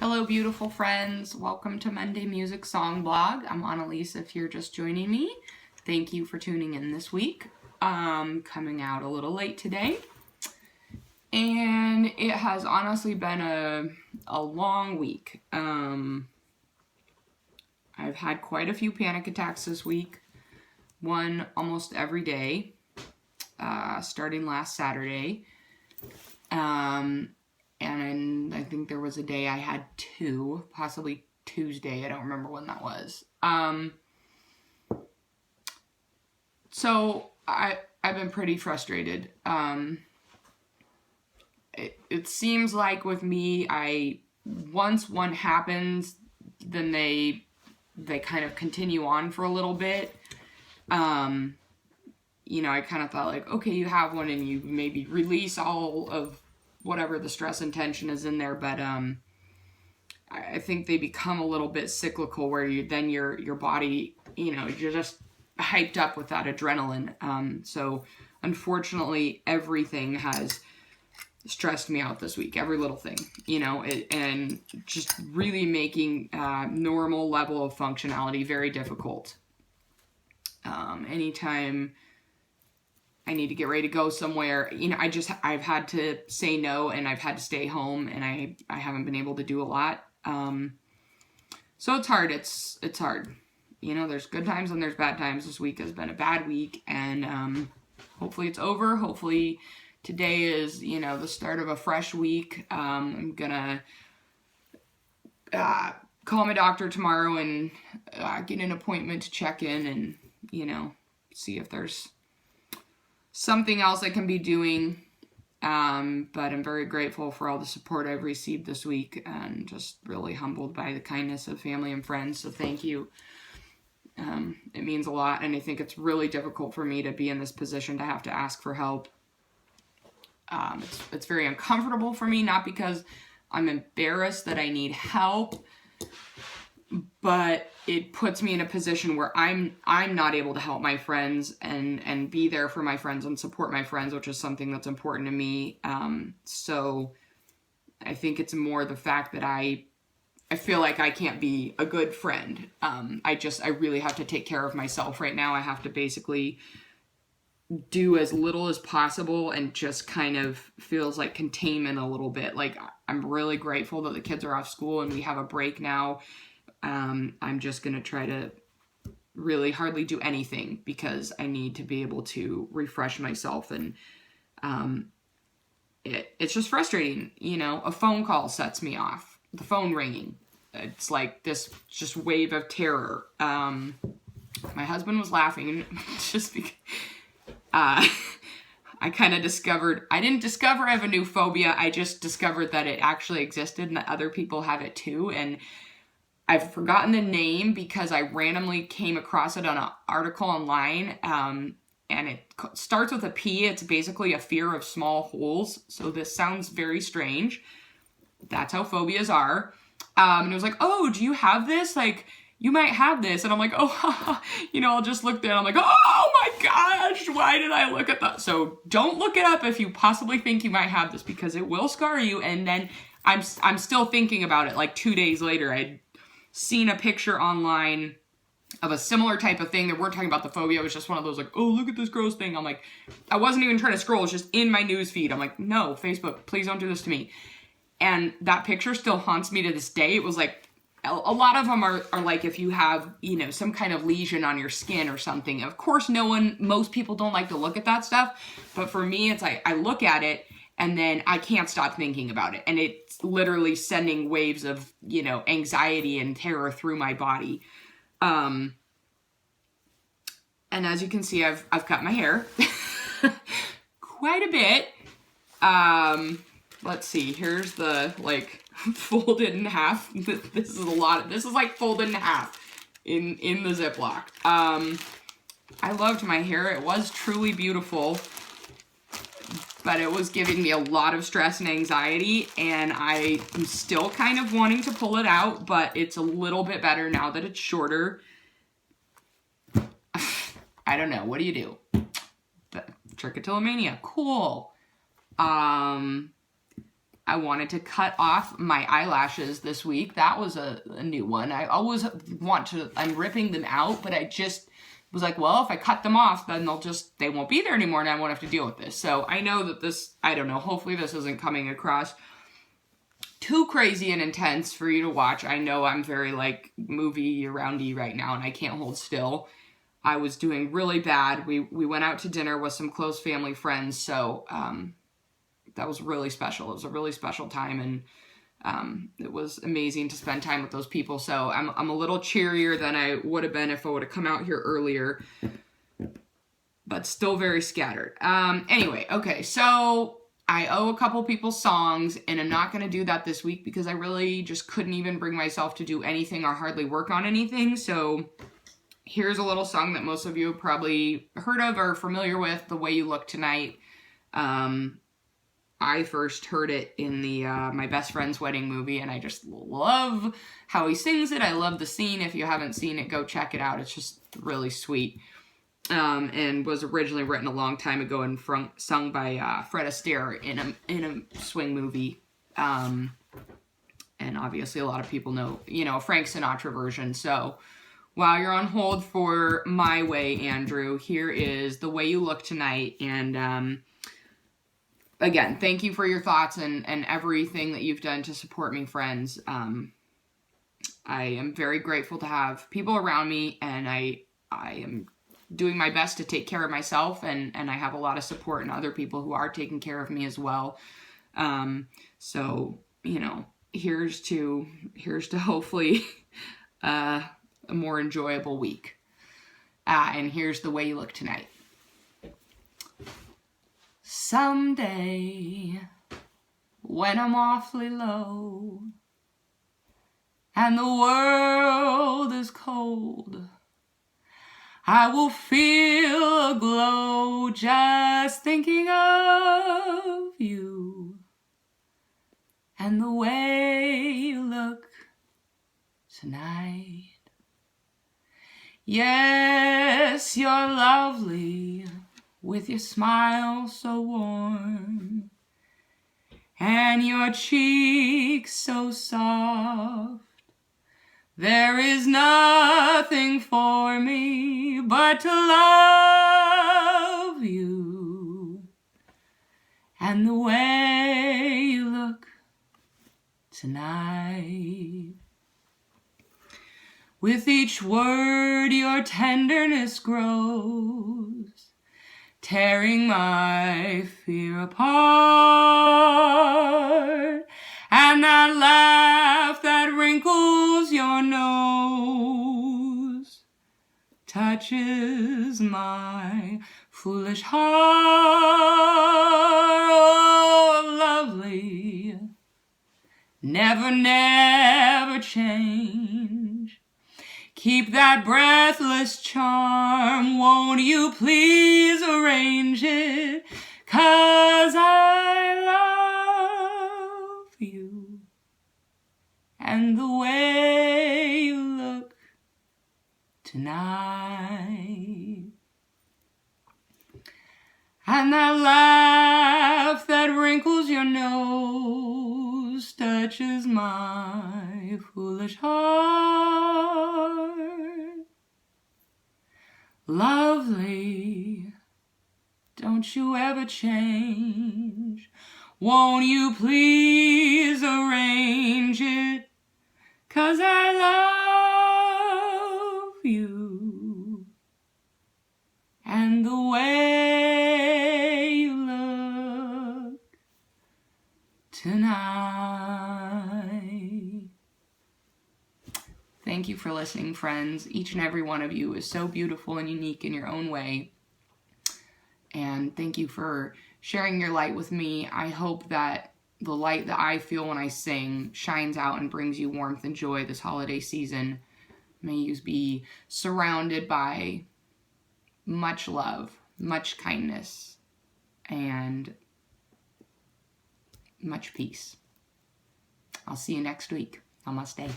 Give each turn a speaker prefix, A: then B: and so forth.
A: Hello, beautiful friends. Welcome to Monday Music Song Blog. I'm Annalise if you're just joining me. Thank you for tuning in this week. Coming out a little late today. And it has honestly been a long week. I've had quite a few panic attacks this week. One almost every day, starting last Saturday. And I think there was a day I had two, possibly Tuesday. I don't remember when that was. So I've been pretty frustrated. It seems like with me, once one happens, then they kind of continue on for a little bit. I kind of thought like, okay, you have one and you maybe release all of whatever the stress and tension is in there, but I think they become a little bit cyclical where your body, you're just hyped up with that adrenaline. So unfortunately, everything has stressed me out this week, every little thing, and just really making normal level of functionality very difficult. Anytime I need to get ready to go somewhere, I've had to say no and I've had to stay home and I haven't been able to do a lot. So it's hard. It's hard. There's good times and there's bad times. This week has been a bad week and hopefully it's over. Hopefully today is, the start of a fresh week. I'm gonna call my doctor tomorrow and get an appointment to check in and, see if there's something else I can be doing, but I'm very grateful for all the support I've received this week and just really humbled by the kindness of family and friends, so thank you. It means a lot, and I think it's really difficult for me to be in this position to have to ask for help. It's very uncomfortable for me, not because I'm embarrassed that I need help, but it puts me in a position where I'm not able to help my friends and be there for my friends and support my friends, which is something that's important to me. So I think it's more the fact that I feel like I can't be a good friend. I really have to take care of myself right now. I have to basically do as little as possible and just kind of feels like containment a little bit. Like I'm really grateful that the kids are off school and we have a break now. I'm just going to try to really hardly do anything because I need to be able to refresh myself. And it's just frustrating. A phone call sets me off. The phone ringing. It's like this just wave of terror. My husband was laughing just because I kind of I didn't discover I have a new phobia. I just discovered that it actually existed and that other people have it too. And I've forgotten the name because I randomly came across it on an article online, and it starts with a P. It's basically a fear of small holes. So this sounds very strange. That's how phobias are. And it was like, oh, do you have this? Like, you might have this. And I'm like, oh, I'll just look there. And I'm like, oh my gosh, why did I look at that? So don't look it up if you possibly think you might have this because it will scar you. And then I'm still thinking about it. Like 2 days later, I'd seen a picture online of a similar type of thing. They weren't talking about the phobia. It was just one of those like, oh, look at this gross thing. I'm like, I wasn't even trying to scroll. It's just in my news feed. I'm like, no, Facebook, please don't do this to me. And that picture still haunts me to this day. It was like, a lot of them are like if you have, some kind of lesion on your skin or something. Of course, most people don't like to look at that stuff. But for me, it's like, I look at it and then I can't stop thinking about it. And it's literally sending waves of, anxiety and terror through my body. And as you can see, I've cut my hair quite a bit. Let's see, here's the folded in half. This is a lot. This is like folded in half in the Ziploc. I loved my hair. It was truly beautiful. But it was giving me a lot of stress and anxiety, and I'm still kind of wanting to pull it out, but it's a little bit better now that it's shorter. I don't know. What do you do? Trichotillomania. Cool. I wanted to cut off my eyelashes this week. That was a new one. I always I'm ripping them out, but I just was like, well, if I cut them off, then they won't be there anymore and I won't have to deal with this. So I know that this, I don't know, hopefully this isn't coming across too crazy and intense for you to watch. I know I'm very like movie aroundy right now and I can't hold still. I was doing really bad. We went out to dinner with some close family friends, so that was really special. It was a really special time, and it was amazing to spend time with those people. So I'm a little cheerier than I would have been if I would have come out here earlier, but still very scattered. Anyway, okay, so I owe a couple people songs, and I'm not going to do that this week because I really just couldn't even bring myself to do anything or hardly work on anything. So here's a little song that most of you have probably heard of or familiar with, The Way You Look Tonight. I first heard it in the My Best Friend's Wedding movie, and I just love how he sings it. I love the scene. If you haven't seen it, go check it out. It's just really sweet. And was originally written a long time ago and sung by Fred Astaire in a swing movie. And obviously a lot of people know, a Frank Sinatra version. So while you're on hold for My Way, Andrew, here is The Way You Look Tonight. And again, thank you for your thoughts and everything that you've done to support me, friends. I am very grateful to have people around me, and I am doing my best to take care of myself, and I have a lot of support and other people who are taking care of me as well. So, here's to hopefully a more enjoyable week. And here's The Way You Look Tonight. Someday, when I'm awfully low, and the world is cold, I will feel a glow just thinking of you, and the way you look tonight. Yes, you're lovely, with your smile so warm, and your cheeks so soft. There is nothing for me but to love you, and the way you look tonight. With each word your tenderness grows, tearing my fear apart, and that laugh that wrinkles your nose touches my foolish heart. Oh, lovely, never, never change. Keep that breathless charm, won't you please arrange it? 'Cause I love you, and the way you look tonight. And that laugh that wrinkles your nose touches my foolish heart. Lovely, don't you ever change. Won't you please arrange it? 'Cause I love you, and the way you look tonight. Thank you for listening, friends. Each and every one of you is so beautiful and unique in your own way. And thank you for sharing your light with me. I hope that the light that I feel when I sing shines out and brings you warmth and joy this holiday season. May you be surrounded by much love, much kindness, and much peace. I'll see you next week. Namaste.